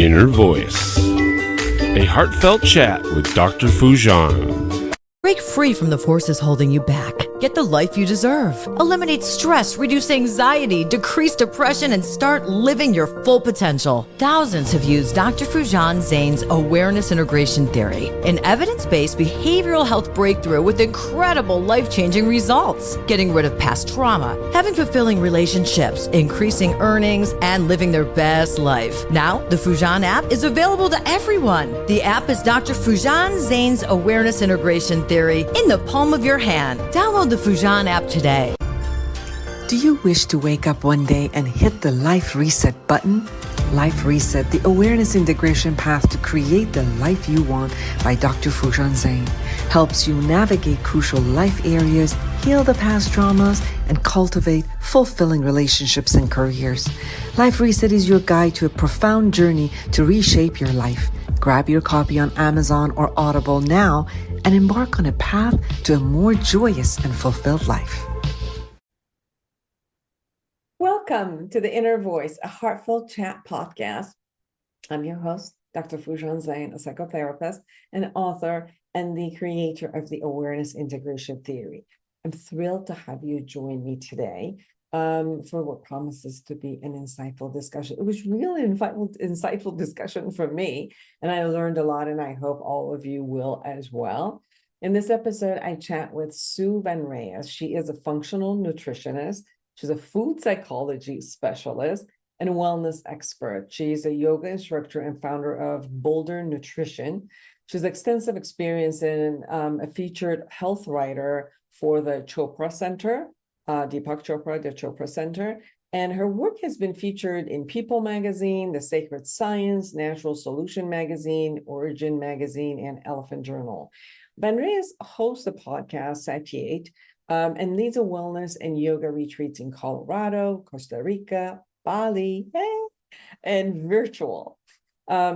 Inner Voice, a heartfelt chat with Dr. Foojan. Break free from the forces holding you back. Get the life you deserve. Eliminate stress, reduce anxiety, decrease depression, and start living your full potential. Thousands have used Dr. Foojan Zeine's awareness integration theory, an evidence-based behavioral health breakthrough with incredible life-changing results. Getting rid of past trauma, having fulfilling relationships, increasing earnings, and living their best life. Now, the Foojan app is available to everyone. The app is Dr. Foojan Zeine's awareness integration theory in the palm of your hand. Download the Foojan app today. Do you wish to wake up one day and hit the Life Reset button? Life Reset, the awareness integration path to create the life you want by Dr. Foojan Zeine, helps you navigate crucial life areas, heal the past traumas, and cultivate fulfilling relationships and careers. Life Reset is your guide to a profound journey to reshape your life. Grab your copy on Amazon or Audible now and embark on a path to a more joyous and fulfilled life. Welcome to the Inner Voice, a Heartfelt Chat podcast. I'm your host, Dr. Foojan Zeine, a psychotherapist, an author, and the creator of the Awareness Integration Theory. I'm thrilled to have you join me today for what promises to be an insightful discussion. It was really an insightful discussion for me, and I learned a lot, and I hope all of you will as well. In this episode, I chat with Foojan Raes. She is a functional nutritionist. She's a food psychology specialist and wellness expert. She's a yoga instructor and founder of Bolder Nutrition. She has extensive experience in a featured health writer for the Chopra Center, Deepak Chopra, the Chopra Center. And her work has been featured in People magazine, The Sacred Science, Natural Solution magazine, Origin magazine, and Elephant Journal. Foojan Raes hosts the podcast Satiate, and leads a wellness and yoga retreats in Colorado, Costa Rica, Bali, and virtual.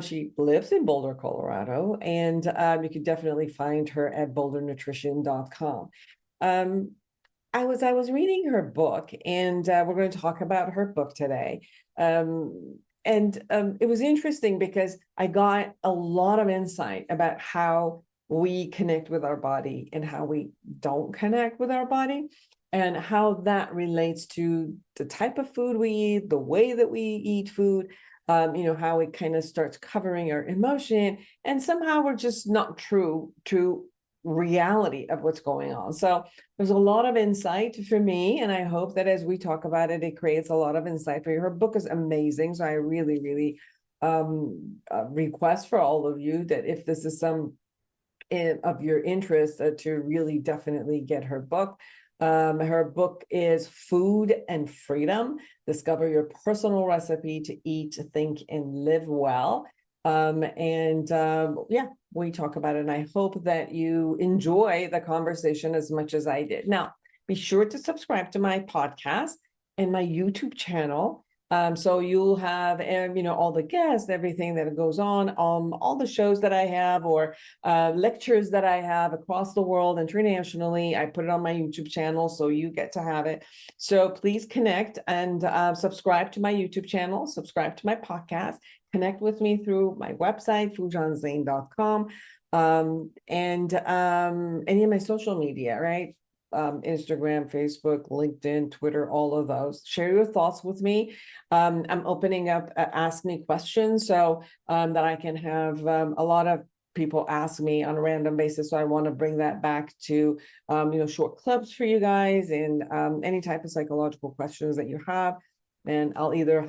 She lives in Boulder, Colorado, and you can definitely find her at bouldernutrition.com. I was reading her book, and we're going to talk about her book today. It was interesting because I got a lot of insight about how we connect with our body and how we don't connect with our body, and how that relates to the type of food we eat, the way that we eat food, how it kind of starts covering our emotion, and somehow we're just not true to reality of what's going on. So there's a lot of insight for me, and I hope that as we talk about it, it creates a lot of insight for you. Her book is amazing, so I really request for all of you that if this is some of your interest, to really definitely get her book. Her book is Food and Freedom: Discover Your Personal Recipe to Eat, Think, and Live Well. We talk about it, and I hope that you enjoy the conversation as much as I did. Now, be sure to subscribe to my podcast and my YouTube channel. So you'll have, all the guests, everything that goes on, all the shows that I have, or lectures that I have across the world, internationally. I put it on my YouTube channel, so you get to have it. So please connect and subscribe to my YouTube channel, subscribe to my podcast, connect with me through my website, foojanzeine.com, and any of my social media, right? Instagram, Facebook, LinkedIn, Twitter, all of those. Share your thoughts with me. I'm opening up Ask Me questions so that I can have a lot of people ask me on a random basis. So I want to bring that back to, short clips for you guys, and any type of psychological questions that you have. And I'll either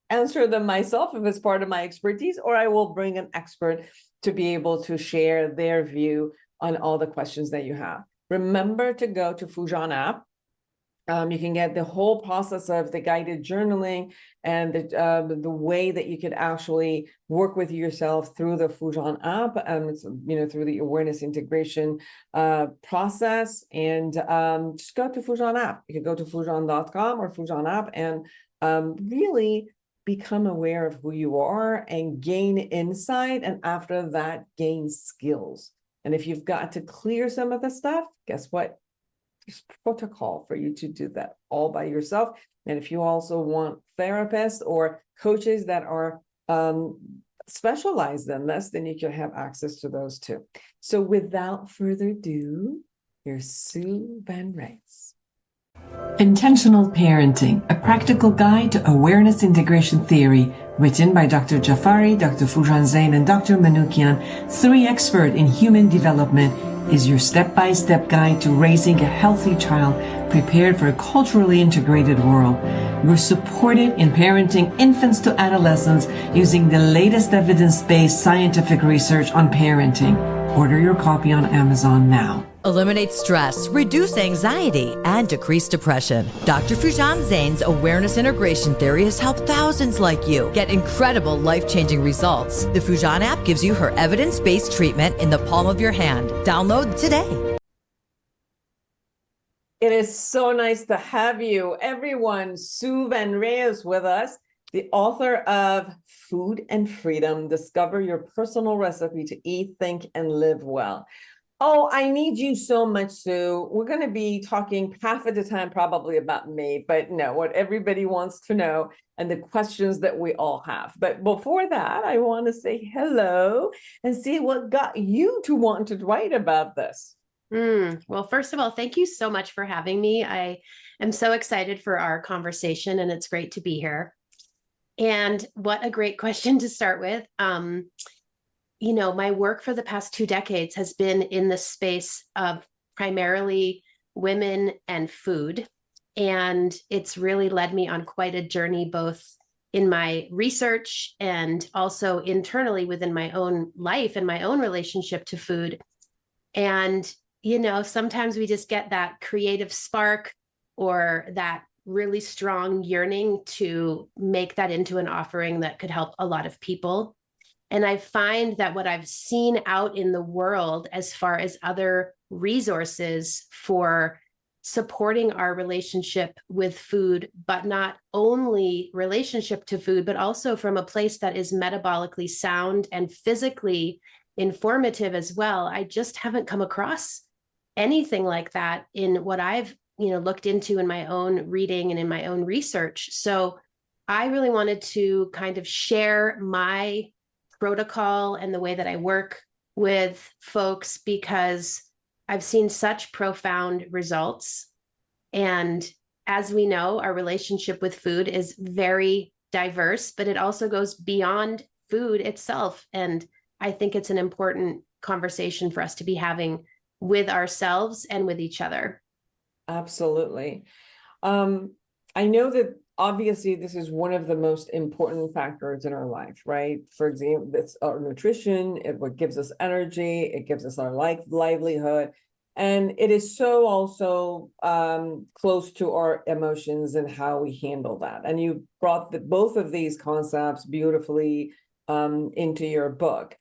answer them myself if it's part of my expertise, or I will bring an expert to be able to share their view on all the questions that you have. Remember to go to Foojan app. You can get the whole process of the guided journaling and the way that you could actually work with yourself through the Foojan app, through the awareness integration process. And just go to Foojan app. You can go to Foojan.com or Foojan app and really become aware of who you are and gain insight. And after that, gain skills. And if you've got to clear some of the stuff, guess what? There's protocol for you to do that all by yourself. And if you also want therapists or coaches that are specialize them, then you can have access to those too. So without further ado, here's Sue Van Raes. Intentional Parenting, a practical guide to awareness integration theory, written by Dr. Jafari, Dr. Foojan Zeine, and Dr. Manoukian, 3 experts in human development, is your step-by-step guide to raising a healthy child prepared for a culturally integrated world. We're supported in parenting infants to adolescents using the latest evidence-based scientific research on parenting. Order your copy on Amazon now. Eliminate stress, reduce anxiety, and decrease depression. Dr. Foojan Zaine's awareness integration theory has helped thousands like you get incredible life-changing results. The Foojan app gives you her evidence-based treatment in the palm of your hand. Download today. It is so nice to have you, everyone. Sue Van Raes with us, the author of Food and Freedom, Discover Your Personal Recipe to Eat, Think, and Live Well. Oh, I need you so much, Sue. We're going to be talking half of the time probably about me, but no, what everybody wants to know and the questions that we all have. But before that, I want to say hello and see what got you to want to write about this. Well, first of all, thank you so much for having me. I am so excited for our conversation, and it's great to be here. And what a great question to start with. You know, my work for the past 2 decades has been in the space of primarily women and food. And it's really led me on quite a journey, both in my research and also internally within my own life and my own relationship to food. And, you know, sometimes we just get that creative spark or that really strong yearning to make that into an offering that could help a lot of people. And I find that what I've seen out in the world as far as other resources for supporting our relationship with food, but not only relationship to food, but also from a place that is metabolically sound and physically informative as well. I just haven't come across anything like that in what I've, looked into in my own reading and in my own research. So I really wanted to kind of share my protocol and the way that I work with folks, because I've seen such profound results. And as we know, our relationship with food is very diverse, but it also goes beyond food itself. And I think it's an important conversation for us to be having with ourselves and with each other. Absolutely. I know that obviously this is one of the most important factors in our life, right? For example, it's our nutrition, what gives us energy, it gives us our livelihood. And it is so also close to our emotions and how we handle that. And you brought both of these concepts beautifully into your book.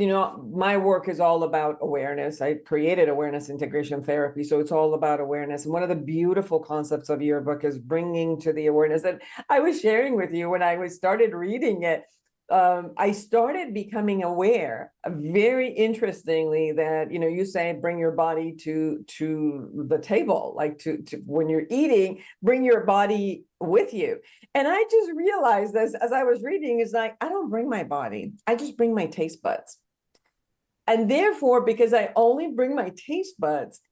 My work is all about awareness. I created awareness integration therapy, so it's all about awareness. And one of the beautiful concepts of your book is bringing to the awareness that I was sharing with you when I started reading it. I started becoming aware, very interestingly, that, you say, bring your body to the table, like to when you're eating, bring your body with you. And I just realized this as I was reading, is like, I don't bring my body, I just bring my taste buds. And therefore, because I only bring my taste buds,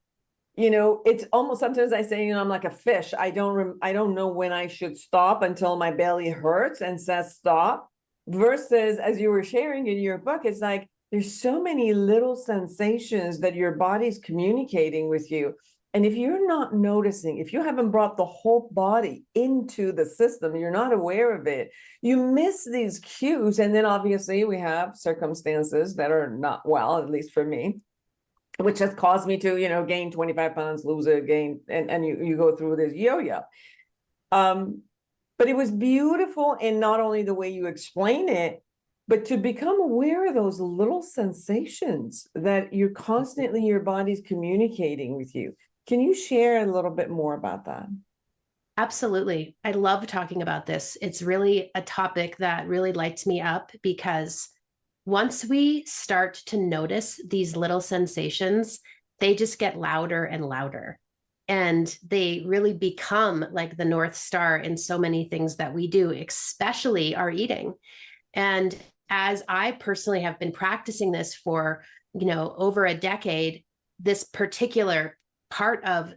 it's almost, sometimes I say, I'm like a fish. I don't know when I should stop until my belly hurts and says stop. Versus, as you were sharing in your book, it's like there's so many little sensations that your body's communicating with you. And if you're not noticing, if you haven't brought the whole body into the system, you're not aware of it, you miss these cues. And then obviously we have circumstances that are not well, at least for me, which has caused me to, gain 25 pounds, lose it, gain, and you go through this yo-yo. But it was beautiful in not only the way you explain it, but to become aware of those little sensations that you're constantly, your body's communicating with you. Can you share a little bit more about that? Absolutely. I love talking about this. It's really a topic that really lights me up, because once we start to notice these little sensations, they just get louder and louder. And they really become like the North Star in so many things that we do, especially our eating. And as I personally have been practicing this for, over a decade, this particular part of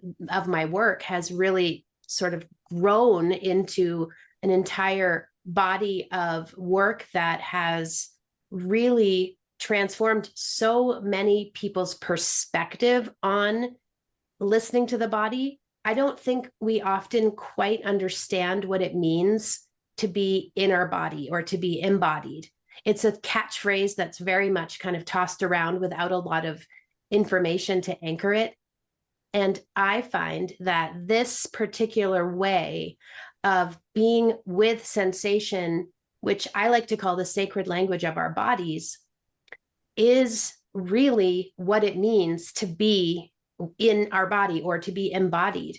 my work has really sort of grown into an entire body of work that has really transformed so many people's perspective on listening to the body. I don't think we often quite understand what it means to be in our body or to be embodied. It's a catchphrase that's very much kind of tossed around without a lot of information to anchor it. And I find that this particular way of being with sensation, which I like to call the sacred language of our bodies, is really what it means to be in our body or to be embodied.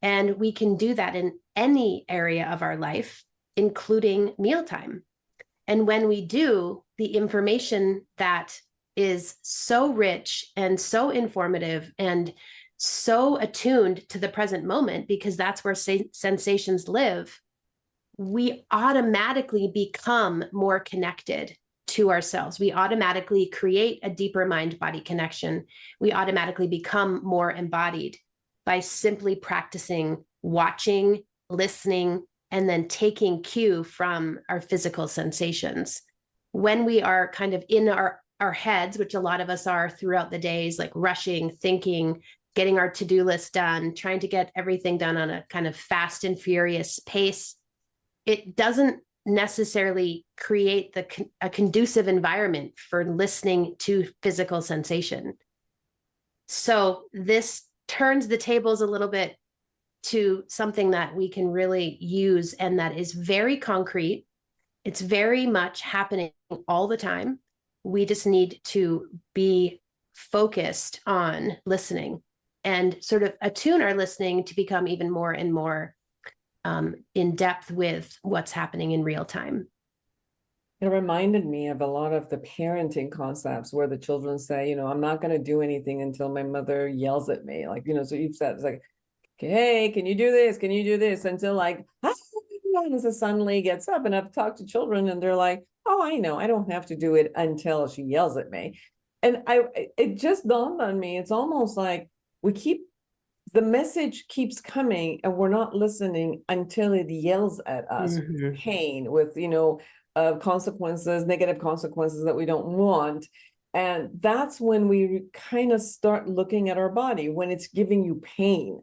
And we can do that in any area of our life, including mealtime. And when we do, the information that is so rich and so informative and so attuned to the present moment, because that's where sensations live, we automatically become more connected to ourselves. We automatically create a deeper mind-body connection. We automatically become more embodied by simply practicing watching, listening, and then taking cue from our physical sensations. When we are kind of in our heads, which a lot of us are throughout the days, like rushing, thinking, getting our to-do list done, trying to get everything done on a kind of fast and furious pace, it doesn't necessarily create a conducive environment for listening to physical sensation. So this turns the tables a little bit to something that we can really use and that is very concrete. It's very much happening all the time. We just need to be focused on listening and sort of attune our listening to become even more and more in depth with what's happening in real time. It reminded me of a lot of the parenting concepts where the children say, I'm not going to do anything until my mother yells at me. Like, so you've said, it's like, hey, can you do this? Can you do this? Until like, as the suddenly gets up. And I've talked to children and they're like, oh, I know, I don't have to do it until she yells at me. And it just dawned on me. It's almost like the message keeps coming and we're not listening until it yells at us with pain, with, consequences, negative consequences that we don't want. And that's when we kind of start looking at our body, when it's giving you pain.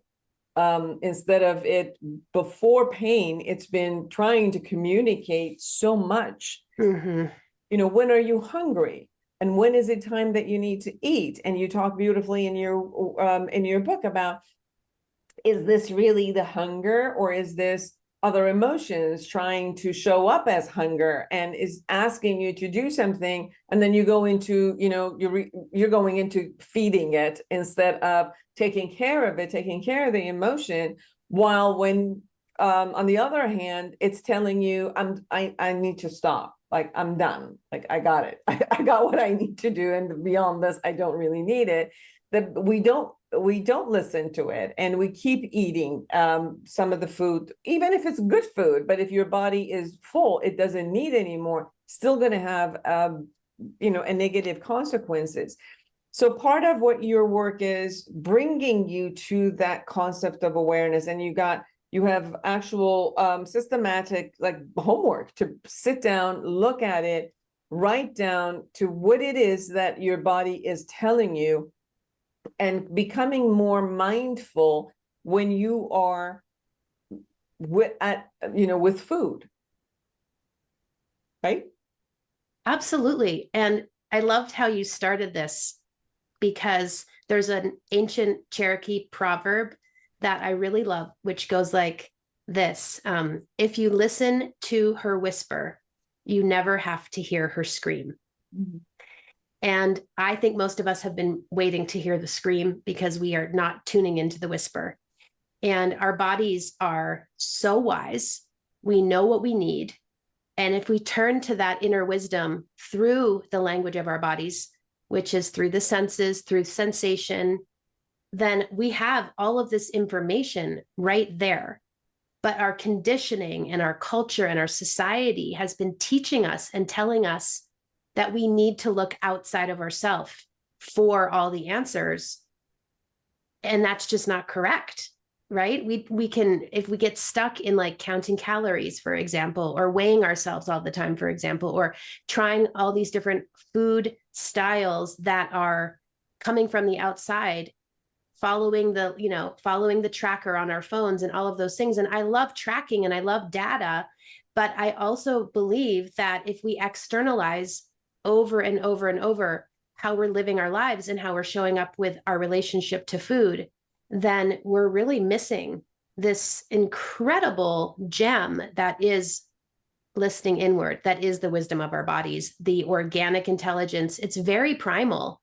Instead of it before pain, it's been trying to communicate so much. When are you hungry? And when is it time that you need to eat? And you talk beautifully in your book about, is this really the hunger, or is this other emotions trying to show up as hunger and is asking you to do something? And then you go into, you're going into feeding it instead of taking care of it, taking care of the emotion. While when, on the other hand, it's telling you, I need to stop. Like, I'm done. Like, I got it. I got what I need to do. And beyond this, I don't really need it. That we don't listen to it, and we keep eating some of the food, even if it's good food. But if your body is full, it doesn't need anymore, still going to have a negative consequences. So part of what your work is bringing you to that concept of awareness, and you have actual systematic like homework to sit down, look at it, write down to what it is that your body is telling you, and becoming more mindful when you are with food, right? Absolutely. And I loved how you started this, because there's an ancient Cherokee proverb that I really love, which goes like this. If you listen to her whisper, you never have to hear her scream. And I think most of us have been waiting to hear the scream because we are not tuning into the whisper. And our bodies are so wise. We know what we need. And if we turn to that inner wisdom through the language of our bodies, which is through the senses, through sensation, then we have all of this information right there. But our conditioning and our culture and our society has been teaching us and telling us that we need to look outside of ourselves for all the answers. And that's just not correct, right? We can, if we get stuck in like counting calories, for example, or weighing ourselves all the time, for example, or trying all these different food styles that are coming from the outside, following the tracker on our phones and all of those things. And I love tracking and I love data, but I also believe that if we externalize over and over and over how we're living our lives and how we're showing up with our relationship to food, then we're really missing this incredible gem that is listening inward, that is the wisdom of our bodies, the organic intelligence. It's very primal.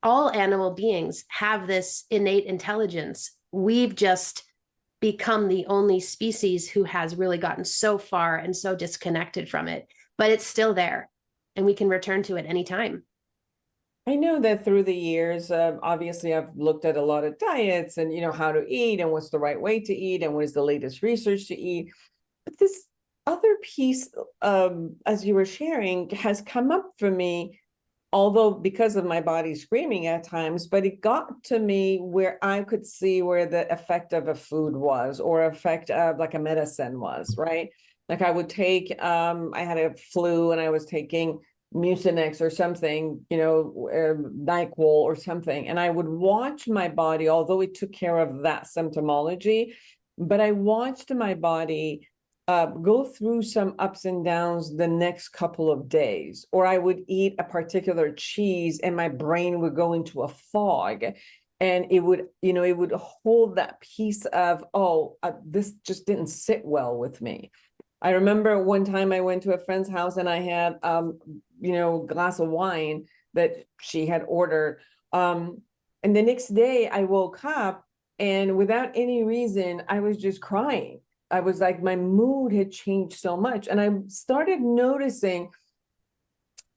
All animal beings have this innate intelligence. We've just become the only species who has really gotten so far and so disconnected from it, but it's still there and we can return to it anytime. I know that through the years, obviously I've looked at a lot of diets and, how to eat and what's the right way to eat and what is the latest research to eat. But this other piece, as you were sharing, has come up for me, although because of my body screaming at times, but it got to me where I could see where the effect of a food was, or effect of like a medicine was, right? Like I would take, I had a flu and I was taking Mucinex or something, NyQuil or something. And I would watch my body, although it took care of that symptomology, but I watched my body go through some ups and downs the next couple of days. Or I would eat a particular cheese and my brain would go into a fog. And it would, it would hold that piece of, this just didn't sit well with me. I remember one time I went to a friend's house and I had, glass of wine that she had ordered. And the next day I woke up and without any reason, I was just crying. I was like, my mood had changed so much. And I started noticing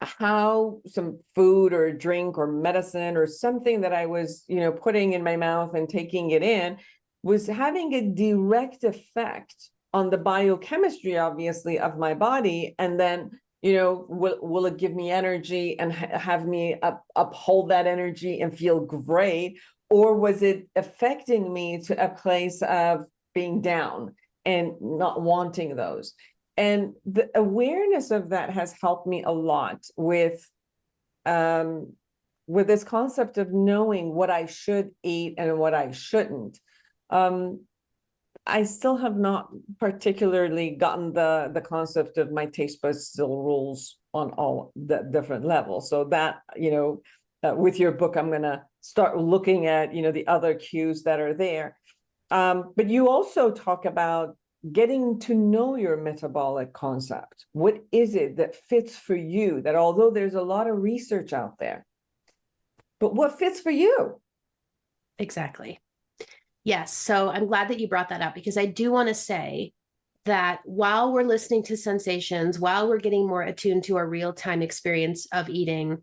how some food or drink or medicine or something that I was, putting in my mouth and taking it in was having a direct effect on the biochemistry, obviously, of my body. And then, will it give me energy and have me uphold that energy and feel great? Or was it affecting me to a place of being down and not wanting those? And the awareness of that has helped me a lot with this concept of knowing what I should eat and what I shouldn't. I still have not particularly gotten the concept of my taste buds still rules on all the different levels. So that, with your book, I'm going to start looking at, the other cues that are there. But you also talk about getting to know your metabolic concept. What is it that fits for you? That although there's a lot of research out there, but what fits for you? Exactly. Yes. So I'm glad that you brought that up, because I do want to say that while we're listening to sensations, while we're getting more attuned to our real-time experience of eating,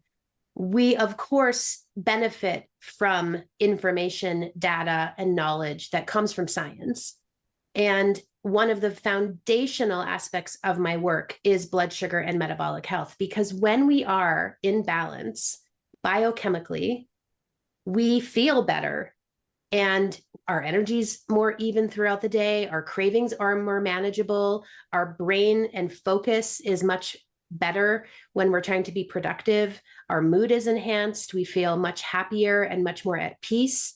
we, of course, benefit from information, data, and knowledge that comes from science. And one of the foundational aspects of my work is blood sugar and metabolic health, because when we are in balance biochemically, we feel better. And our energy's more even throughout the day. Our cravings are more manageable. Our brain and focus is much better when we're trying to be productive. Our mood is enhanced. We feel much happier and much more at peace.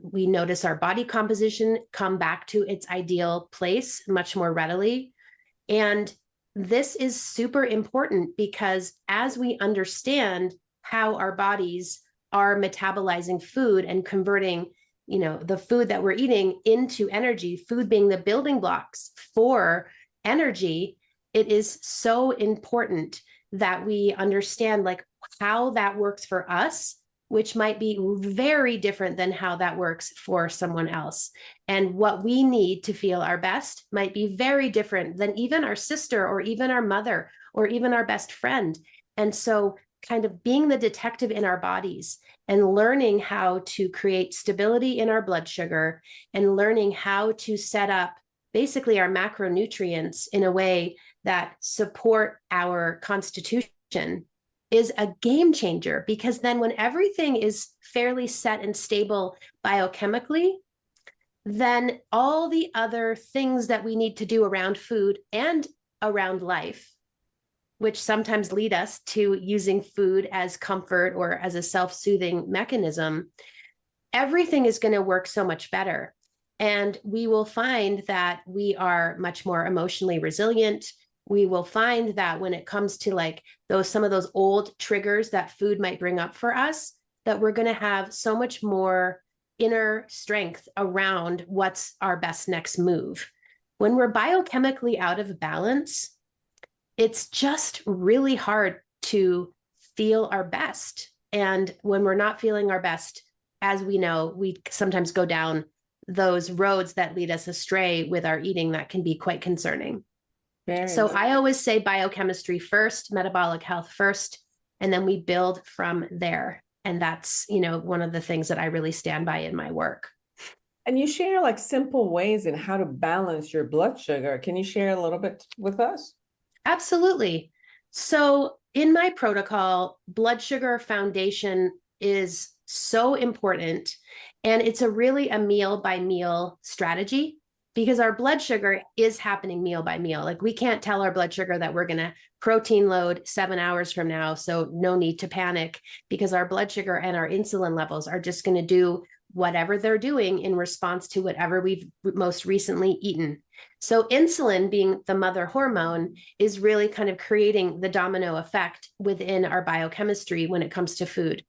We notice our body composition come back to its ideal place much more readily. And this is super important because as we understand how our bodies are metabolizing food and converting, the food that we're eating into energy, food being the building blocks for energy, it is so important that we understand like how that works for us, which might be very different than how that works for someone else. And what we need to feel our best might be very different than even our sister or even our mother or even our best friend. And so kind of being the detective in our bodies and learning how to create stability in our blood sugar and learning how to set up basically our macronutrients in a way that support our constitution is a game changer, because then when everything is fairly set and stable biochemically, then all the other things that we need to do around food and around life, which sometimes lead us to using food as comfort or as a self-soothing mechanism, everything is going to work so much better. And we will find that we are much more emotionally resilient. We will find that when it comes to like some of those old triggers that food might bring up for us, that we're going to have so much more inner strength around what's our best next move. When we're biochemically out of balance, it's just really hard to feel our best. And when we're not feeling our best, as we know, we sometimes go down those roads that lead us astray with our eating that can be quite concerning. So I always say biochemistry first, metabolic health first, and then we build from there. And that's, one of the things that I really stand by in my work. And you share like simple ways in how to balance your blood sugar. Can you share a little bit with us? Absolutely. So in my protocol, blood sugar foundation is so important. And it's really a meal by meal strategy, because our blood sugar is happening meal by meal. Like we can't tell our blood sugar that we're going to protein load 7 hours from now. So no need to panic, because our blood sugar and our insulin levels are just going to do whatever they're doing in response to whatever we've most recently eaten. So insulin, being the mother hormone, is really kind of creating the domino effect within our biochemistry when it comes to food.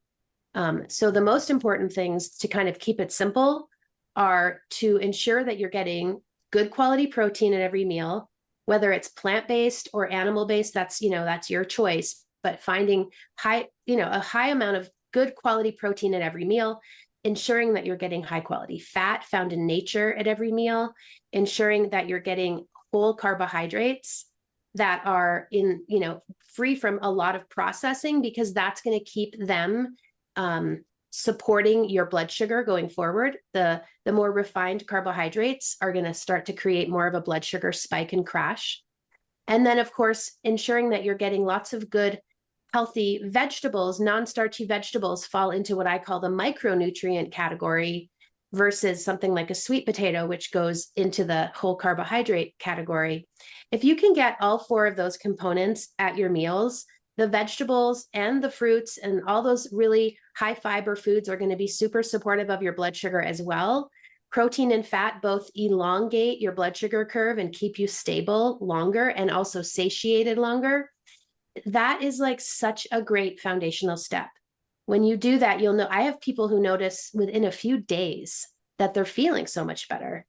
So the most important things to kind of keep it simple are to ensure that you're getting good quality protein at every meal, whether it's plant-based or animal-based, that's your choice, but finding a high amount of good quality protein at every meal, ensuring that you're getting high quality fat found in nature at every meal, ensuring that you're getting whole carbohydrates that are free from a lot of processing, because that's going to keep them supporting your blood sugar going forward. The more refined carbohydrates are going to start to create more of a blood sugar spike and crash. And then, of course, ensuring that you're getting lots of good, healthy vegetables. Non-starchy vegetables fall into what I call the micronutrient category versus something like a sweet potato, which goes into the whole carbohydrate category. If you can get all 4 of those components at your meals, the vegetables and the fruits and all those really high fiber foods are going to be super supportive of your blood sugar as well. Protein and fat both elongate your blood sugar curve and keep you stable longer and also satiated longer. That is like such a great foundational step. When you do that, you'll know. I have people who notice within a few days that they're feeling so much better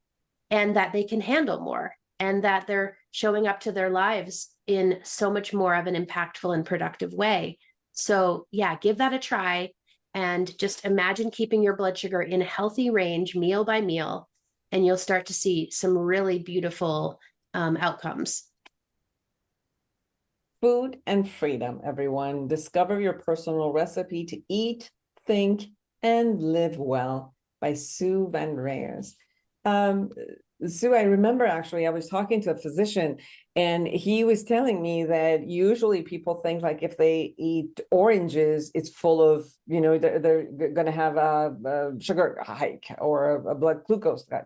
and that they can handle more and that they're showing up to their lives in so much more of an impactful and productive way. So yeah, give that a try and just imagine keeping your blood sugar in a healthy range meal by meal, and you'll start to see some really beautiful outcomes. Food and freedom, everyone. Discover your personal recipe to eat, think, and live well by Sue Van Raes. Sue, I remember actually I was talking to a physician and he was telling me that usually people think like if they eat oranges, it's full of, they're going to have a sugar hike or a blood glucose cut.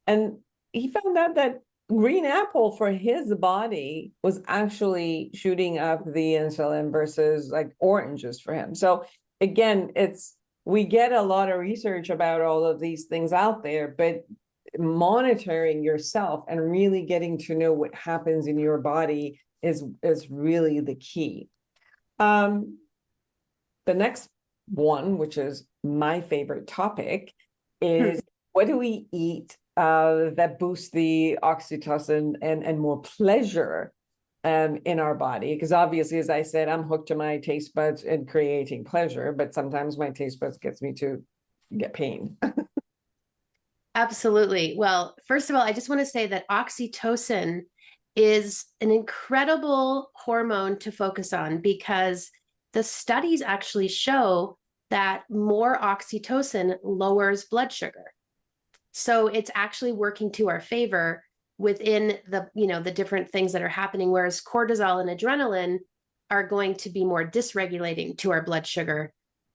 And he found out that green apple for his body was actually shooting up the insulin versus like oranges for him. So again, we get a lot of research about all of these things out there, but monitoring yourself and really getting to know what happens in your body is really the key. The next one, which is my favorite topic, is what do we eat that boosts the oxytocin and more pleasure in our body? Because obviously, as I said, I'm hooked to my taste buds and creating pleasure, but sometimes my taste buds gets me to get pain. Absolutely. Well, first of all, I just want to say that oxytocin is an incredible hormone to focus on because the studies actually show that more oxytocin lowers blood sugar. So it's actually working to our favor within the, the different things that are happening, whereas cortisol and adrenaline are going to be more dysregulating to our blood sugar.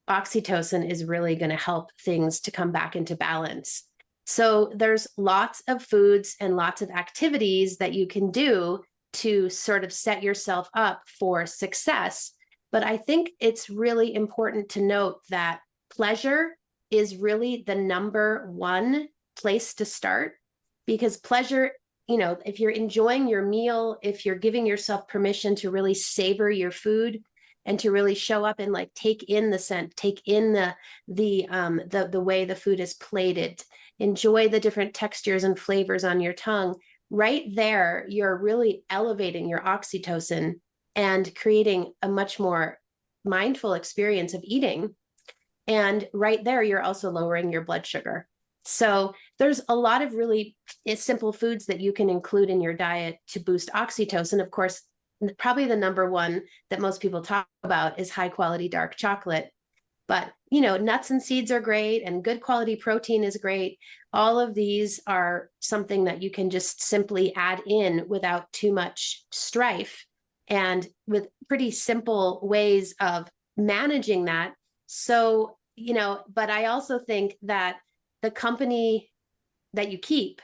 Oxytocin is really going to help things to come back into balance. So there's lots of foods and lots of activities that you can do to sort of set yourself up for success. But I think it's really important to note that pleasure is really the number one place to start, because pleasure, if you're enjoying your meal, if you're giving yourself permission to really savor your food and to really show up and like take in the scent, take in the way the food is plated, enjoy the different textures and flavors on your tongue, right there, you're really elevating your oxytocin and creating a much more mindful experience of eating. And right there, you're also lowering your blood sugar. So there's a lot of really simple foods that you can include in your diet to boost oxytocin. Of course, probably the number one that most people talk about is high quality dark chocolate. But, nuts and seeds are great, and good quality protein is great. All of these are something that you can just simply add in without too much strife and with pretty simple ways of managing that. So, but I also think that the company that you keep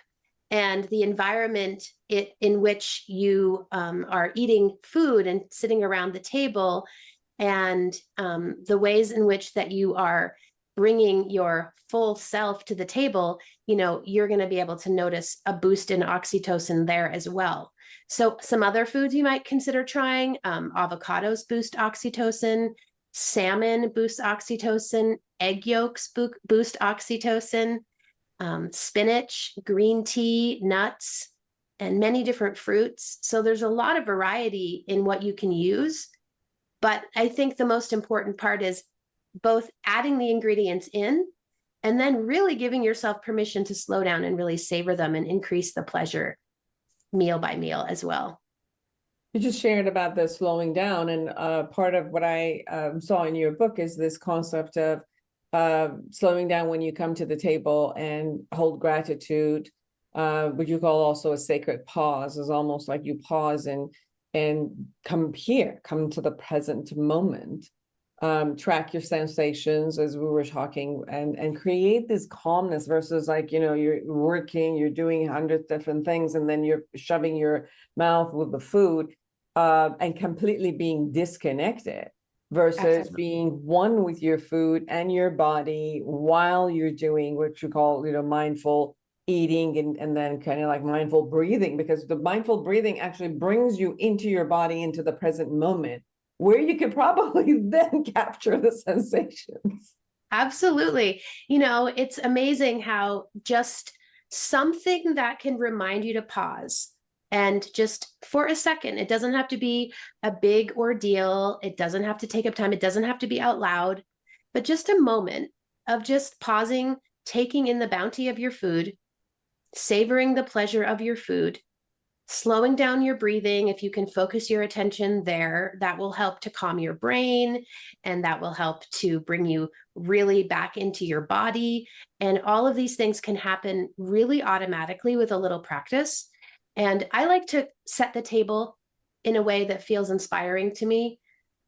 and the environment in which you are eating food and sitting around the table, and the ways in which that you are bringing your full self to the table, you're going to be able to notice a boost in oxytocin there as well. So some other foods you might consider trying: avocados boost oxytocin, salmon boosts oxytocin, egg yolks boost oxytocin, spinach, green tea, nuts, and many different fruits. So there's a lot of variety in what you can use. But I think the most important part is both adding the ingredients in and then really giving yourself permission to slow down and really savor them and increase the pleasure meal by meal as well. You just shared about the slowing down, and part of what I saw in your book is this concept of slowing down when you come to the table and hold gratitude, what you call also a sacred pause. Is almost like you pause and come to the present moment, track your sensations as we were talking, and create this calmness versus like, you're working, you're doing 100 different things, and then you're shoving your mouth with the food, and completely being disconnected versus Absolutely. being one with your food and your body while you're doing what you call, mindful eating, and then kind of like mindful breathing, because the mindful breathing actually brings you into your body, into the present moment, where you could probably then capture the sensations. Absolutely. It's amazing how just something that can remind you to pause and just for a second, it doesn't have to be a big ordeal. It doesn't have to take up time. It doesn't have to be out loud, but just a moment of just pausing, taking in the bounty of your food, savoring the pleasure of your food, slowing down your breathing. If you can focus your attention there, that will help to calm your brain, and that will help to bring you really back into your body. And all of these things can happen really automatically with a little practice. And I like to set the table in a way that feels inspiring to me.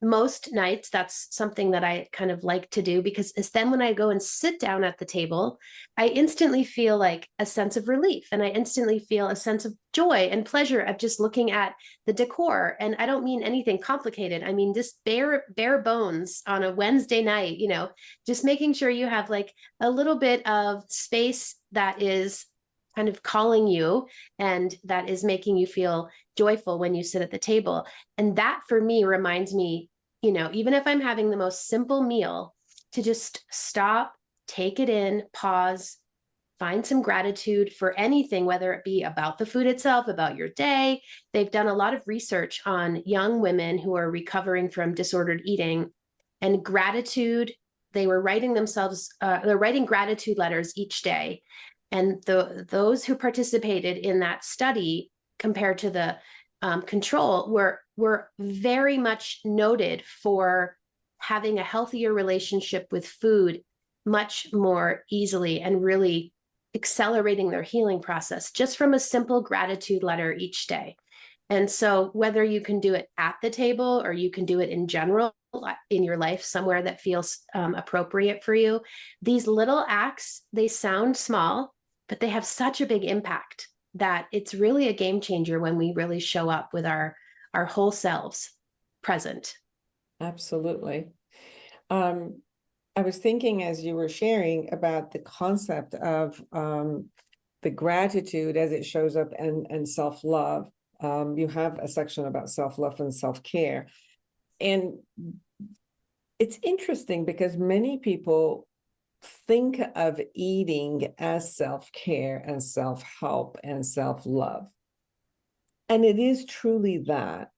Most nights, that's something that I kind of like to do, because it's then when I go and sit down at the table, I instantly feel like a sense of relief, and I instantly feel a sense of joy and pleasure of just looking at the decor. And I don't mean anything complicated. I mean, just bare bones on a Wednesday night, just making sure you have like a little bit of space that is kind of calling you and that is making you feel joyful when you sit at the table. And that for me reminds me, even if I'm having the most simple meal, to just stop, take it in, pause, find some gratitude for anything, whether it be about the food itself, about your day. They've done a lot of research on young women who are recovering from disordered eating, and gratitude. They were writing they're writing gratitude letters each day. And those who participated in that study compared to the control were very much noted for having a healthier relationship with food much more easily and really accelerating their healing process just from a simple gratitude letter each day. And so whether you can do it at the table or you can do it in general in your life, somewhere that feels appropriate for you, these little acts, they sound small, but they have such a big impact that it's really a game changer when we really show up with our whole selves present. Absolutely. I was thinking as you were sharing about the concept of the gratitude as it shows up and self-love. You have a section about self-love and self-care. And it's interesting because many people think of eating as self-care and self-help and self-love. And it is truly that.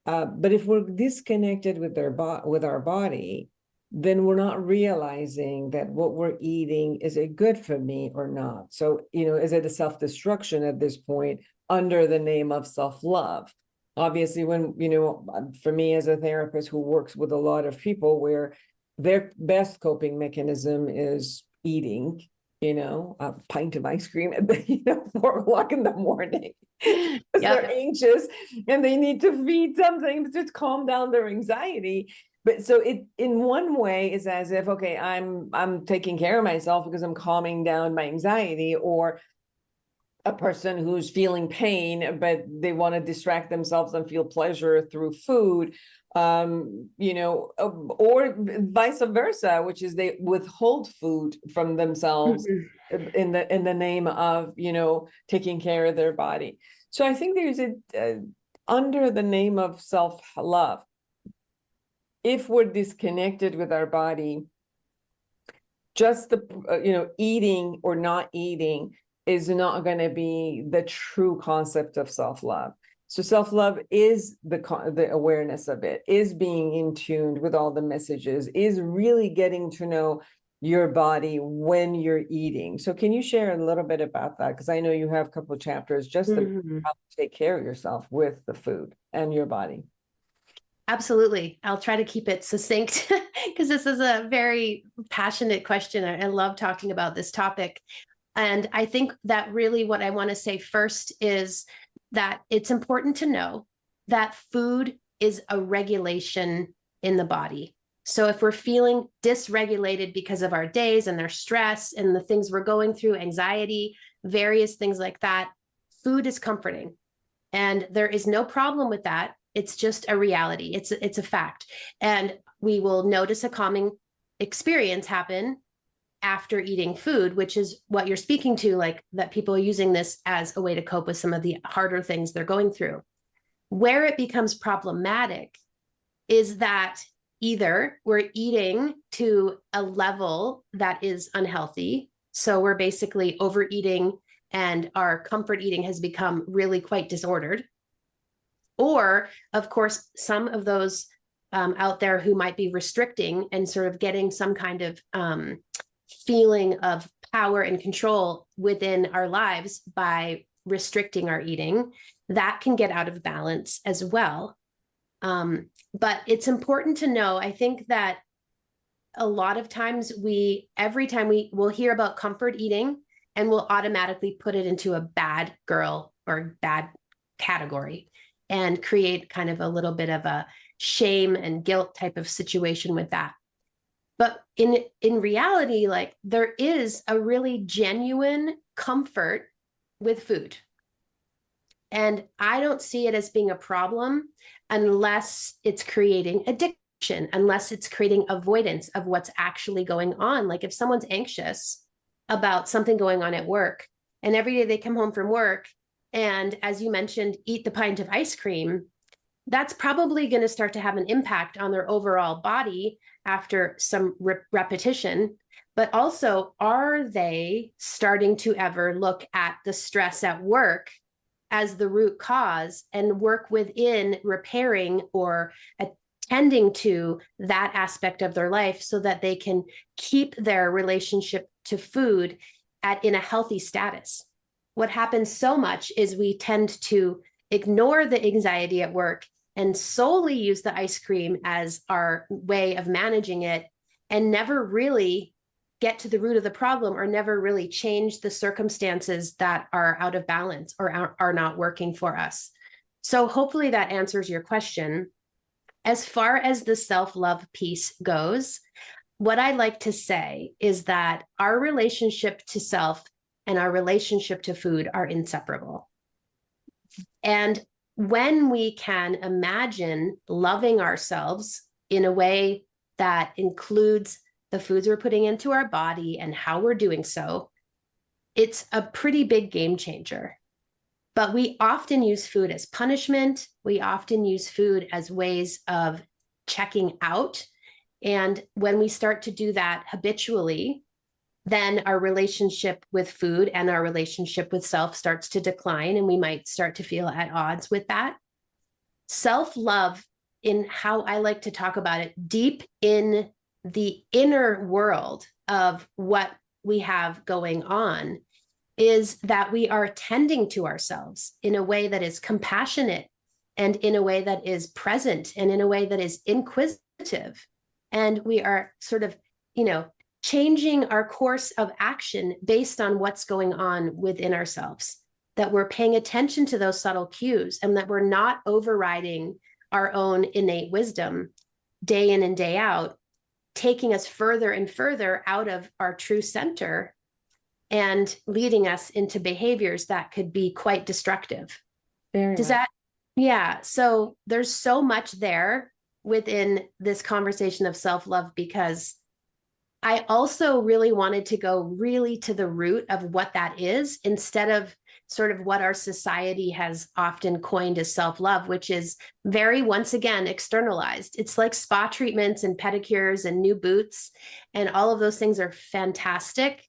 But if we're disconnected with our body, then we're not realizing that what we're eating, is it good for me or not? So, is it a self-destruction at this point under the name of self-love? Obviously, when, for me as a therapist who works with a lot of people where their best coping mechanism is eating, a pint of ice cream at 4:00 in the morning. Because they're anxious and they need to feed something to calm down their anxiety. But so it, in one way, is as if, okay, I'm taking care of myself because I'm calming down my anxiety, or a person who's feeling pain, but they want to distract themselves and feel pleasure through food, or vice versa, which is they withhold food from themselves in the name of, taking care of their body. So I think there's under the name of self-love, if we're disconnected with our body, just the, eating or not eating is not going to be the true concept of self-love. So self-love is the awareness of it, is being in tune with all the messages, is really getting to know your body when you're eating. So can you share a little bit about that? Because I know you have a couple of chapters just to how to take care of yourself with the food and your body. Absolutely. I'll try to keep it succinct because this is a very passionate question. I love talking about this topic. And I think that really what I want to say first is that it's important to know that food is a regulation in the body. So if we're feeling dysregulated because of our days and their stress and the things we're going through, anxiety, various things like that, food is comforting. And there is no problem with that. It's just a reality. It's a fact. And we will notice a calming experience happen after eating food, which is what you're speaking to, like that people are using this as a way to cope with some of the harder things they're going through. Where it becomes problematic is that either we're eating to a level that is unhealthy. So we're basically overeating and our comfort eating has become really quite disordered. Or, of course, some of those out there who might be restricting and sort of getting some kind of feeling of power and control within our lives by restricting our eating, that can get out of balance as well. But it's important to know, I think that a lot of times every time we will hear about comfort eating and we'll automatically put it into a bad girl or bad category and create kind of a little bit of a shame and guilt type of situation with that. But in reality, like there is a really genuine comfort with food. And I don't see it as being a problem unless it's creating addiction, unless it's creating avoidance of what's actually going on. Like if someone's anxious about something going on at work and every day they come home from work and, as you mentioned, eat the pint of ice cream, that's probably going to start to have an impact on their overall body after some repetition. But also, are they starting to ever look at the stress at work as the root cause and work within repairing or attending to that aspect of their life so that they can keep their relationship to food in a healthy status? What happens so much is we tend to ignore the anxiety at work and solely use the ice cream as our way of managing it and never really get to the root of the problem or never really change the circumstances that are out of balance or are not working for us. So hopefully that answers your question. As far as the self-love piece goes, what I like to say is that our relationship to self and our relationship to food are inseparable. And when we can imagine loving ourselves in a way that includes the foods we're putting into our body and how we're doing so, it's a pretty big game changer. But we often use food as punishment. We often use food as ways of checking out. And when we start to do that habitually, then our relationship with food and our relationship with self starts to decline, and we might start to feel at odds with that. Self-love, in how I like to talk about it, deep in the inner world of what we have going on, is that we are tending to ourselves in a way that is compassionate and in a way that is present and in a way that is inquisitive. And we are sort of, changing our course of action based on what's going on within ourselves, that we're paying attention to those subtle cues and that we're not overriding our own innate wisdom day in and day out, taking us further and further out of our true center and leading us into behaviors that could be quite destructive. Yeah. So there's so much there within this conversation of self-love, because I also really wanted to go really to the root of what that is, instead of sort of what our society has often coined as self-love, which is very, once again, externalized. It's like spa treatments and pedicures and new boots, and all of those things are fantastic.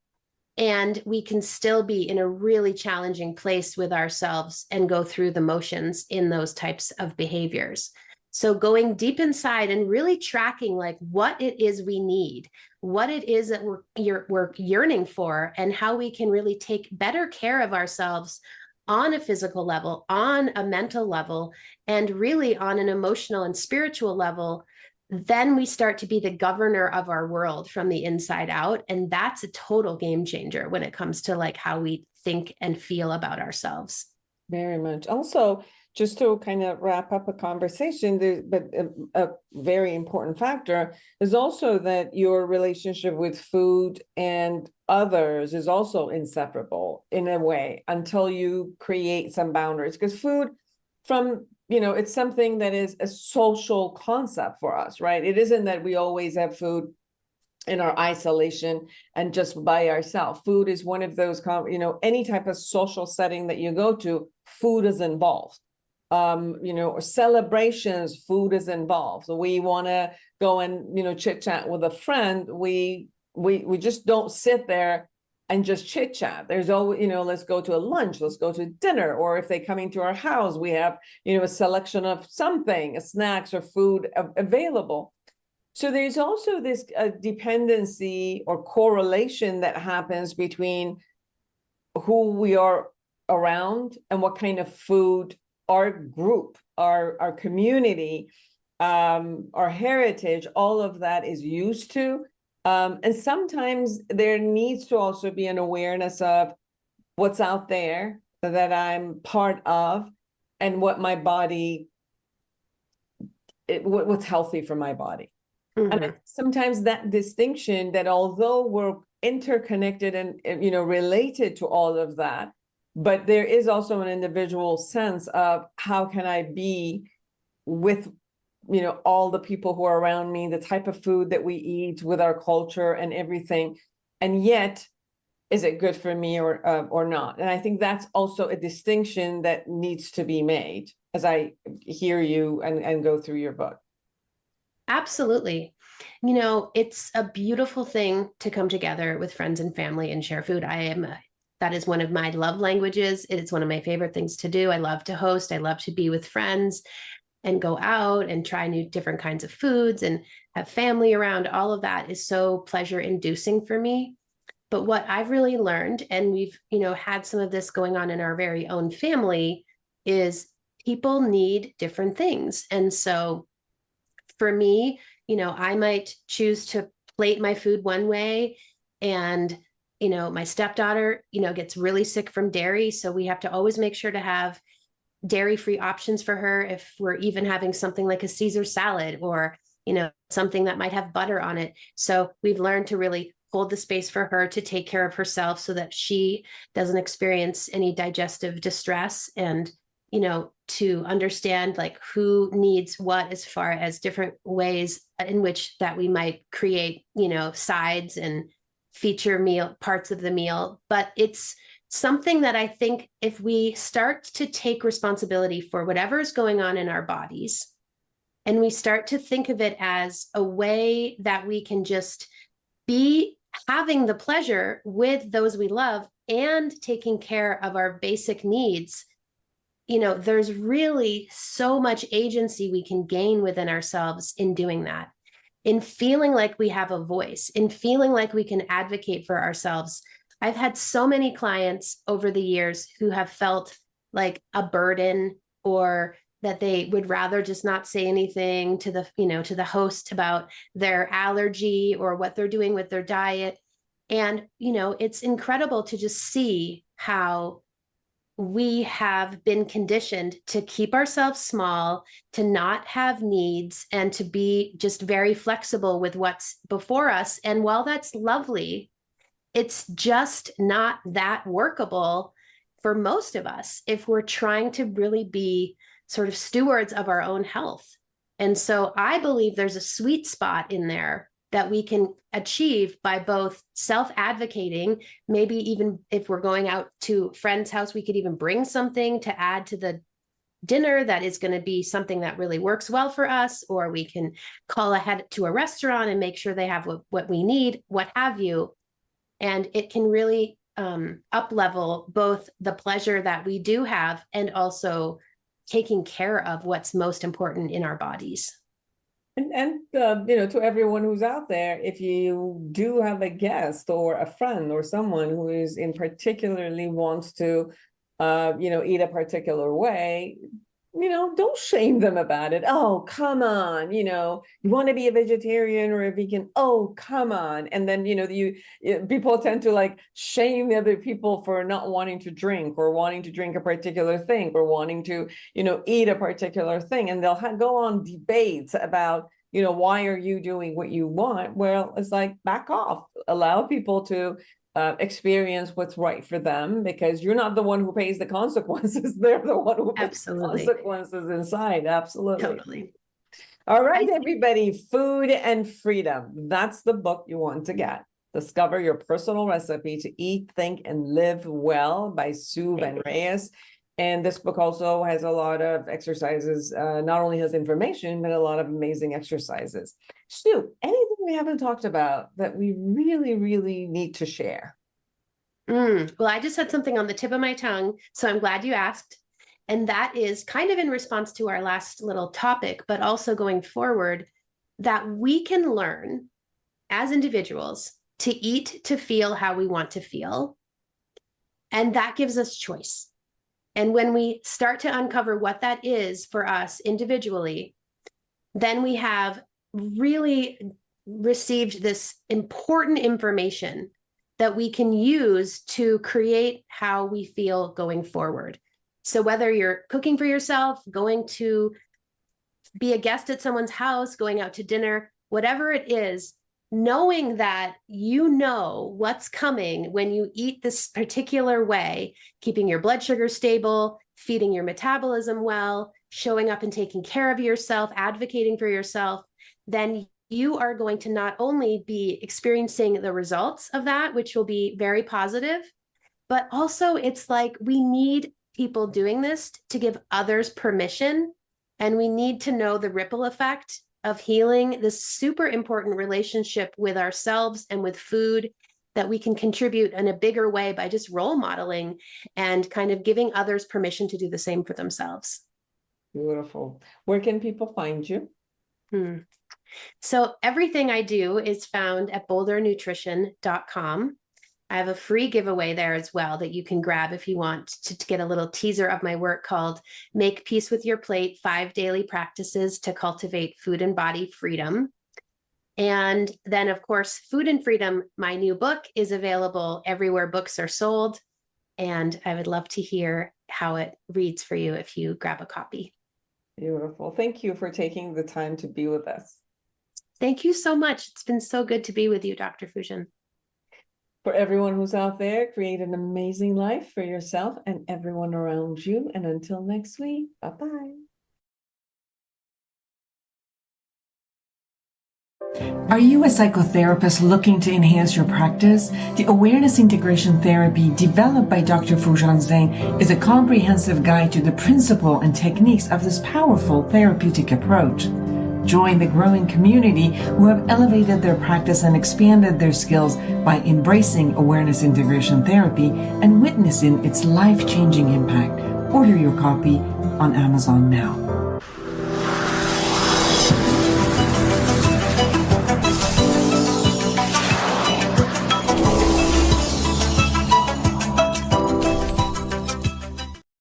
And we can still be in a really challenging place with ourselves and go through the motions in those types of behaviors. So going deep inside and really tracking like what it is we need, what it is that we're yearning for, and how we can really take better care of ourselves on a physical level, on a mental level, and really on an emotional and spiritual level, then we start to be the governor of our world from the inside out. And that's a total game changer when it comes to like how we think and feel about ourselves. Very much. Also, just to kind of wrap up a conversation, but a very important factor is also that your relationship with food and others is also inseparable in a way, until you create some boundaries. Because food, it's something that is a social concept for us, right? It isn't that we always have food in our isolation and just by ourselves. Food is one of those, any type of social setting that you go to, food is involved. Or celebrations, food is involved. So we want to go and, chit chat with a friend. We just don't sit there and just chit chat. There's always, let's go to a lunch, let's go to dinner. Or if they come into our house, we have, a selection of something, snacks or food available. So there's also this dependency or correlation that happens between who we are around and what kind of food our group, our community, our heritage, all of that is used to. And sometimes there needs to also be an awareness of what's out there that I'm part of and what my body, what's healthy for my body. Mm-hmm. And sometimes that distinction, that although we're interconnected and, related to all of that, but there is also an individual sense of how can I be with, all the people who are around me, the type of food that we eat, with our culture and everything. And yet, is it good for me or not? And I think that's also a distinction that needs to be made as I hear you and go through your book. Absolutely. It's a beautiful thing to come together with friends and family and share food. That is one of my love languages. It is one of my favorite things to do. I love to host. I love to be with friends and go out and try new different kinds of foods and have family around. All of that is so pleasure inducing for me. But what I've really learned, and we've, had some of this going on in our very own family, is people need different things. And so for me, I might choose to plate my food one way, and my stepdaughter gets really sick from dairy, so we have to always make sure to have dairy-free options for her if we're even having something like a Caesar salad, or something that might have butter on it. So we've learned to really hold the space for her to take care of herself so that she doesn't experience any digestive distress, and to understand like who needs what as far as different ways in which that we might create sides and feature meal parts of the meal. But it's something that I think if we start to take responsibility for whatever is going on in our bodies, and we start to think of it as a way that we can just be having the pleasure with those we love and taking care of our basic needs, there's really so much agency we can gain within ourselves in doing that, in feeling like we have a voice, in feeling like we can advocate for ourselves. I've had so many clients over the years who have felt like a burden, or that they would rather just not say anything to the host about their allergy or what they're doing with their diet. And, it's incredible to just see how we have been conditioned to keep ourselves small, to not have needs, and to be just very flexible with what's before us. And while that's lovely, it's just not that workable for most of us if we're trying to really be sort of stewards of our own health. And so I believe there's a sweet spot in there that we can achieve by both self-advocating. Maybe even if we're going out to a friend's house, we could even bring something to add to the dinner that is going to be something that really works well for us, or we can call ahead to a restaurant and make sure they have what we need, what have you. And it can really up-level both the pleasure that we do have and also taking care of what's most important in our bodies. And to everyone who's out there, if you do have a guest or a friend or someone who is in particularly wants to, eat a particular way, don't shame them about it. Oh, come on, you want to be a vegetarian or a vegan? Oh, come on. And then, people tend to like shame the other people for not wanting to drink, or wanting to drink a particular thing, or wanting to, eat a particular thing. And they'll go on debates about, why are you doing what you want? Well, it's like, back off, allow people to experience what's right for them, because you're not the one who pays the consequences. They're the one who pays the consequences inside. Absolutely. Totally. All right, everybody, Food and Freedom. That's the book you want to get. Discover Your Personal Recipe to Eat, Think, and Live Well by Sue and Raes. And this book also has a lot of exercises, not only has information, but a lot of amazing exercises. Sue, anything we haven't talked about that we really, really need to share? Well, I just had something on the tip of my tongue, so I'm glad you asked. And that is kind of in response to our last little topic, but also going forward, that we can learn as individuals to eat to feel how we want to feel. And that gives us choice. And when we start to uncover what that is for us individually, then we have really received this important information that we can use to create how we feel going forward. So whether you're cooking for yourself, going to be a guest at someone's house, going out to dinner, whatever it is, knowing that what's coming when you eat this particular way, keeping your blood sugar stable, feeding your metabolism well, showing up and taking care of yourself, advocating for yourself, then you are going to not only be experiencing the results of that, which will be very positive, but also it's like we need people doing this to give others permission. And we need to know the ripple effect of healing this super important relationship with ourselves and with food, that we can contribute in a bigger way by just role modeling and kind of giving others permission to do the same for themselves. Beautiful. Where can people find you? So everything I do is found at bouldernutrition.com. I have a free giveaway there as well that you can grab if you want to get a little teaser of my work called Make Peace with Your Plate, 5 Daily Practices to Cultivate Food and Body Freedom. And then, of course, Food and Freedom, my new book, is available everywhere books are sold. And I would love to hear how it reads for you if you grab a copy. Beautiful. Thank you for taking the time to be with us. Thank you so much. It's been so good to be with you, Dr. Foojan. For everyone who's out there, create an amazing life for yourself and everyone around you. And until next week, bye-bye. Are you a psychotherapist looking to enhance your practice? The Awareness Integration Therapy developed by Dr. Foojan Zeine is a comprehensive guide to the principle and techniques of this powerful therapeutic approach. Join the growing community who have elevated their practice and expanded their skills by embracing Awareness Integration Therapy and witnessing its life-changing impact. Order your copy on Amazon now.